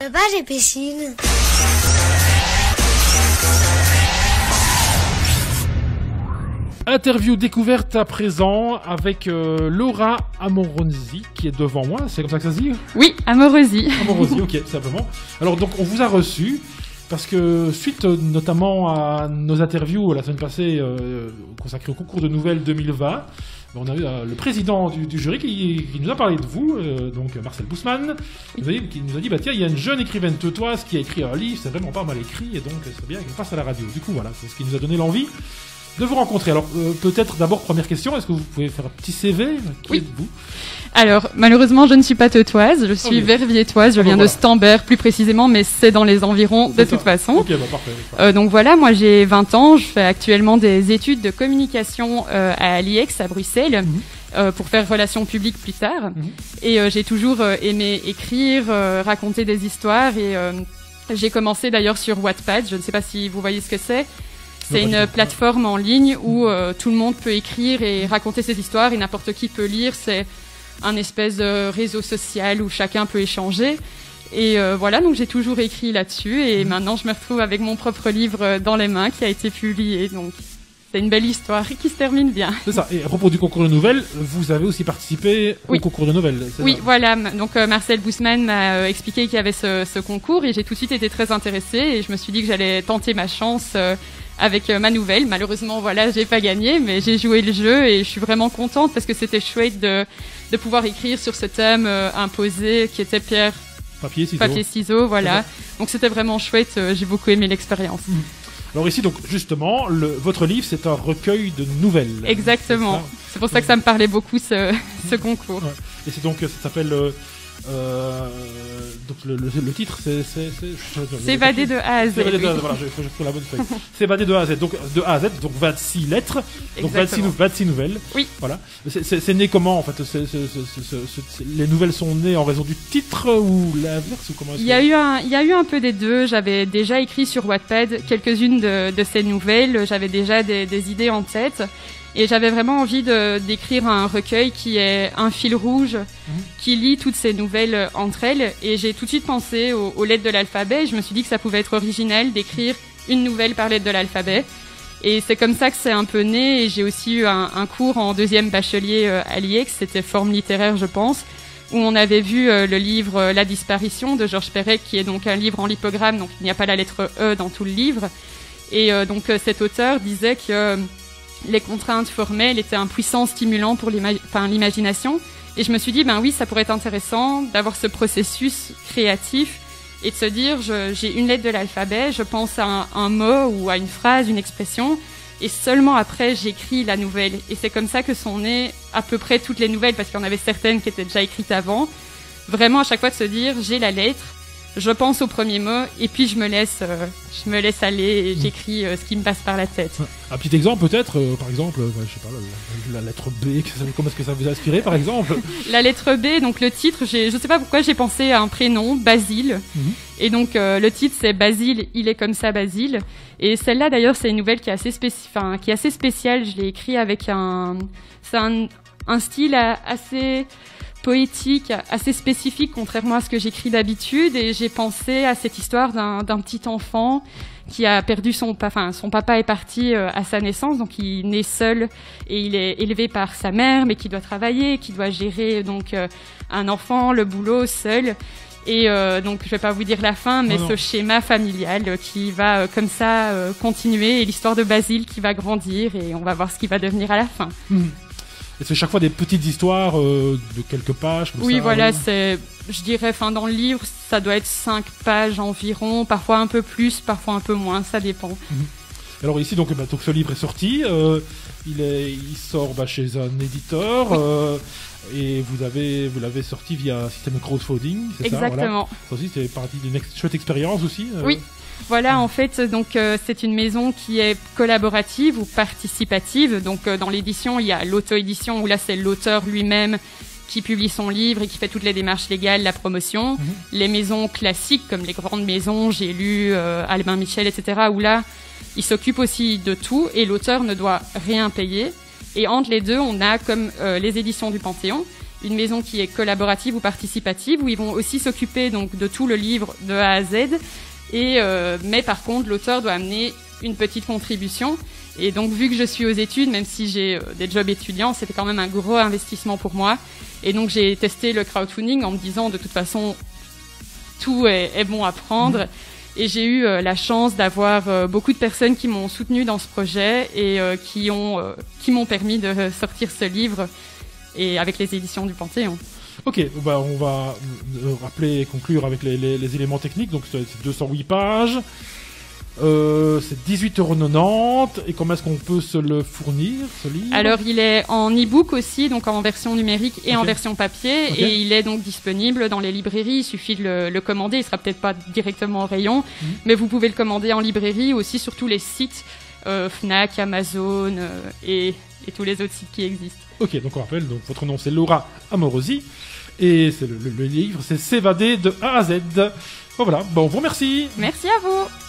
Là-bas, j'ai piscine. Interview découverte à présent avec Laura Amorosi qui est devant moi, c'est comme ça que ça se dit ? Oui, Amorosi. Amorosi, ok, simplement. Alors donc on vous a reçu parce que suite notamment à nos interviews la semaine passée consacrées au concours de nouvelles 2020, on a eu le président du jury qui nous a parlé de vous, donc Marcel Bousman, qui nous a dit bah tiens, il y a une jeune écrivaine teutoise qui a écrit un livre, c'est vraiment pas mal écrit et donc c'est bien qu'elle passe à la radio. Du coup voilà, c'est ce qui nous a donné l'envie de vous rencontrer. Alors peut-être d'abord première question, est-ce que vous pouvez faire un petit CV ? Qui êtes-vous ? Alors malheureusement je ne suis pas teutoise, je suis verviétoise, je viens de Stambert plus précisément, mais c'est dans les environs de toute façon. Ok, bah parfait. Donc voilà, moi j'ai 20 ans, je fais actuellement des études de communication à l'IEX à Bruxelles. Pour faire relations publiques plus tard. Et j'ai toujours aimé écrire, raconter des histoires et j'ai commencé d'ailleurs sur Wattpad, je ne sais pas si vous voyez ce que c'est. C'est une plateforme en ligne où tout le monde peut écrire et raconter ses histoires et n'importe qui peut lire. C'est un espèce de réseau social où chacun peut échanger. Et voilà, donc j'ai toujours écrit là-dessus et maintenant je me retrouve avec mon propre livre dans les mains qui a été publié. Donc c'est une belle histoire qui se termine bien. C'est ça. Et à propos du concours de nouvelles, vous avez aussi participé au concours de nouvelles. Oui, voilà. Donc Marcel Bousman m'a expliqué qu'il y avait ce concours et j'ai tout de suite été très intéressée et je me suis dit que j'allais tenter ma chance avec ma nouvelle. Malheureusement, voilà, j'ai pas gagné, mais j'ai joué le jeu et je suis vraiment contente parce que c'était chouette de pouvoir écrire sur ce thème imposé qui était pierre, papier, ciseaux, voilà. Donc c'était vraiment chouette. J'ai beaucoup aimé l'expérience. Alors ici, donc justement, votre livre, c'est un recueil de nouvelles. Exactement. C'est pour ça que ça me parlait beaucoup ce concours. Ouais. Et c'est donc, ça s'appelle. Donc le titre, c'est S'évader de A à Z. S'évader de A à Z. Voilà, j'ai pris la bonne feuille. S'évader de A à Z. Donc de A à Z, donc 26 lettres, donc 26 nouvelles. Oui. Voilà. C'est né comment en fait les nouvelles sont nées en raison du titre ou l'inverse ou comment? Il y a eu un peu des deux. J'avais déjà écrit sur Wattpad quelques-unes de ces nouvelles. J'avais déjà des idées en tête. Et j'avais vraiment envie d'écrire un recueil qui est un fil rouge, qui lie toutes ces nouvelles entre elles. Et j'ai tout de suite pensé aux lettres de l'alphabet. Et je me suis dit que ça pouvait être original d'écrire une nouvelle par lettre de l'alphabet. Et c'est comme ça que c'est un peu né. Et j'ai aussi eu un cours en deuxième bachelier à l'IEX, c'était forme littéraire, je pense, où on avait vu le livre La disparition de Georges Perec, qui est donc un livre en lipogramme, donc il n'y a pas la lettre E dans tout le livre. Et donc cet auteur disait que les contraintes formelles étaient un puissant stimulant pour l'imagination. Et je me suis dit, ben oui, ça pourrait être intéressant d'avoir ce processus créatif et de se dire, j'ai une lettre de l'alphabet, je pense à un mot ou à une phrase, une expression, et seulement après, j'écris la nouvelle. Et c'est comme ça que sont nées à peu près toutes les nouvelles, parce qu'il y en avait certaines qui étaient déjà écrites avant. Vraiment, à chaque fois de se dire, j'ai la lettre, je pense au premier mot et puis je me laisse aller et j'écris ce qui me passe par la tête. Un petit exemple peut-être, par exemple, je sais pas, la lettre B, comment est-ce que ça vous a inspiré par exemple? La lettre B, donc le titre, je sais pas pourquoi j'ai pensé à un prénom, Basile. Et donc le titre c'est Basile, il est comme ça Basile. Et celle-là d'ailleurs c'est une nouvelle qui est assez spéciale, je l'ai écrit avec un style assez poétique, assez spécifique, contrairement à ce que j'écris d'habitude, et j'ai pensé à cette histoire d'un petit enfant qui a perdu son papa est parti à sa naissance, donc il naît seul et il est élevé par sa mère, mais qui doit travailler, qui doit gérer donc un enfant, le boulot seul. Et donc je vais pas vous dire la fin, mais ce schéma familial qui va comme ça continuer, et l'histoire de Basile qui va grandir, et on va voir ce qui va devenir à la fin. Et c'est chaque fois des petites histoires de quelques pages comme ça. Voilà, c'est, je dirais, dans le livre, ça doit être 5 pages environ, parfois un peu plus, parfois un peu moins, ça dépend. Alors ici, donc ce livre est sorti, il sort chez un éditeur, et vous l'avez sorti via un système de crowdfunding, c'est ça? Exactement. Ça aussi, c'est partie d'une chouette expérience aussi. Oui. Voilà, en fait, donc c'est une maison qui est collaborative ou participative. Donc dans l'édition, il y a l'auto-édition où là c'est l'auteur lui-même qui publie son livre et qui fait toutes les démarches légales, la promotion. Les maisons classiques comme les grandes maisons, j'ai lu Albin Michel, etc. où là, il s'occupe aussi de tout et l'auteur ne doit rien payer. Et entre les deux, on a comme les éditions du Panthéon une maison qui est collaborative ou participative, où ils vont aussi s'occuper donc de tout le livre de A à Z. Mais par contre, l'auteur doit amener une petite contribution. Et donc, vu que je suis aux études, même si j'ai des jobs étudiants, c'était quand même un gros investissement pour moi. Et donc, j'ai testé le crowdfunding en me disant, de toute façon, tout est bon à prendre. Et j'ai eu la chance d'avoir beaucoup de personnes qui m'ont soutenue dans ce projet et qui m'ont permis de sortir ce livre, et avec les éditions du Panthéon. Ok, bah on va rappeler et conclure avec les éléments techniques. Donc c'est 208 pages, c'est 18,90 €. Et comment est-ce qu'on peut se le fournir, ce livre? Alors il est en e-book aussi, donc en version numérique et en version papier, Ok. et il est donc disponible dans les librairies. Il suffit de le commander. Il sera peut-être pas directement au rayon, mais vous pouvez le commander en librairie, aussi sur tous les sites Fnac, Amazon et tous les autres sites qui existent. Ok, donc on rappelle, donc votre nom c'est Laura Amorosi, et c'est le livre, c'est S'évader de A à Z. Bon, voilà, bon, on vous remercie. Merci à vous.